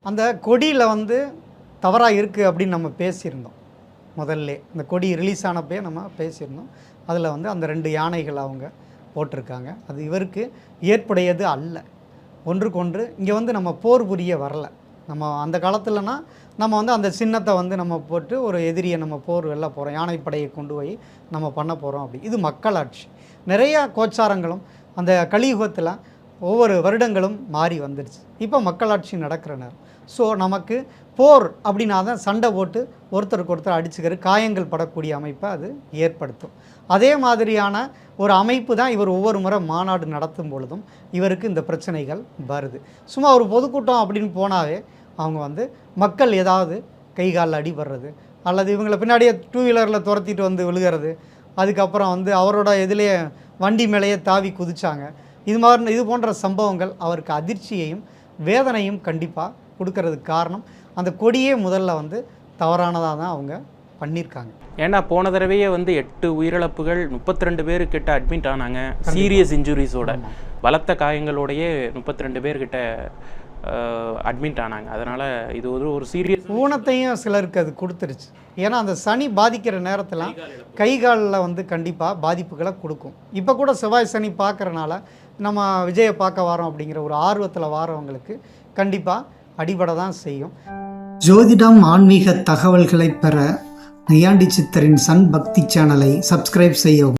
அந்த கொடியில் வந்து தவறாக இருக்குது அப்படின்னு நம்ம பேசியிருந்தோம். முதல்ல இந்த கொடி ரிலீஸ் ஆனப்பே நம்ம பேசியிருந்தோம். அதில் வந்து அந்த 2 யானைகள் அவங்க போட்டிருக்காங்க. அது இவருக்கு ஏற்புடையது அல்ல. ஒன்றுக்கொன்று இங்கே வந்து நம்ம போர் புரிய வரல. நம்ம அந்த காலத்தில்னா நம்ம வந்து அந்த சின்னத்தை வந்து நம்ம போட்டு ஒரு எதிரியை நம்ம போர் வெல்ல போகிறோம், யானைப்படையை கொண்டு போய் நம்ம பண்ண போகிறோம் அப்படி. இது மக்களாட்சி. நிறையா கோச்சாரங்களும் அந்த கலியுகத்தில் ஒவ்வொரு வருடங்களும் மாறி வந்துடுச்சு. இப்போ மக்களாட்சி நடக்கிற நேரம். ஸோ நமக்கு போர் அப்படின்னா தான் சண்டை போட்டு ஒருத்தருக்கு ஒருத்தர் அடிச்சுக்கிற காயங்கள் படக்கூடிய அமைப்பை அது ஏற்படுத்தும். அதே மாதிரியான ஒரு அமைப்பு தான் இவர் ஒவ்வொரு முறை மாநாடு நடத்தும் பொழுதும் இவருக்கு இந்த பிரச்சனைகள் வருது. சும்மா ஒரு பொதுக்கூட்டம் அப்படின்னு போனாவே அவங்க வந்து மக்கள் ஏதாவது கை காலில் அடிபடுறது, அல்லது இவங்களை பின்னாடியே 2 வீலரில் துரத்திட்டு வந்து விழுகிறது, அதுக்கப்புறம் வந்து அவரோட இதிலே வண்டி மேலேயே தாவி குதிச்சாங்க. இது போன்ற சம்பவங்கள் அவருக்கு அதிர்ச்சியையும் வேதனையும் கண்டிப்பாக கொடுக்கறதுக்கு காரணம் அந்த கொடியே முதல்ல வந்து தவறானதாக தான் அவங்க பண்ணியிருக்காங்க. ஏன்னா போன தடவையே வந்து 8 உயிரிழப்புகள், 32 பேர்கிட்ட அட்மிட் ஆனாங்க சீரியஸ் இன்ஜுரிஸோட, பலத்த காயங்களோடையே 32 பேர்கிட்ட அட்மிட் ஆனாங்க. அதனால் இது ஒரு சீரியஸ் ஊனத்தையும் சிலருக்கு அது கொடுத்துருச்சு. ஏன்னா அந்த சனி பாதிக்கிற நேரத்தில் கை காலில் வந்து கண்டிப்பாக பாதிப்புகளை கொடுக்கும். இப்போ கூட செவ்வாய் சனி பார்க்குறனால நம்ம விஜயை பார்க்க வரோம் அப்படிங்கிற ஒரு ஆர்வத்தில் வாரவங்களுக்கு கண்டிப்பாக அடிபட தான் செய்யும். ஜோதிடம் ஆன்மீக தகவல்களை பெற நையாண்டி சித்தரின் சன் பக்தி சேனலை சப்ஸ்கிரைப் செய்யவும்.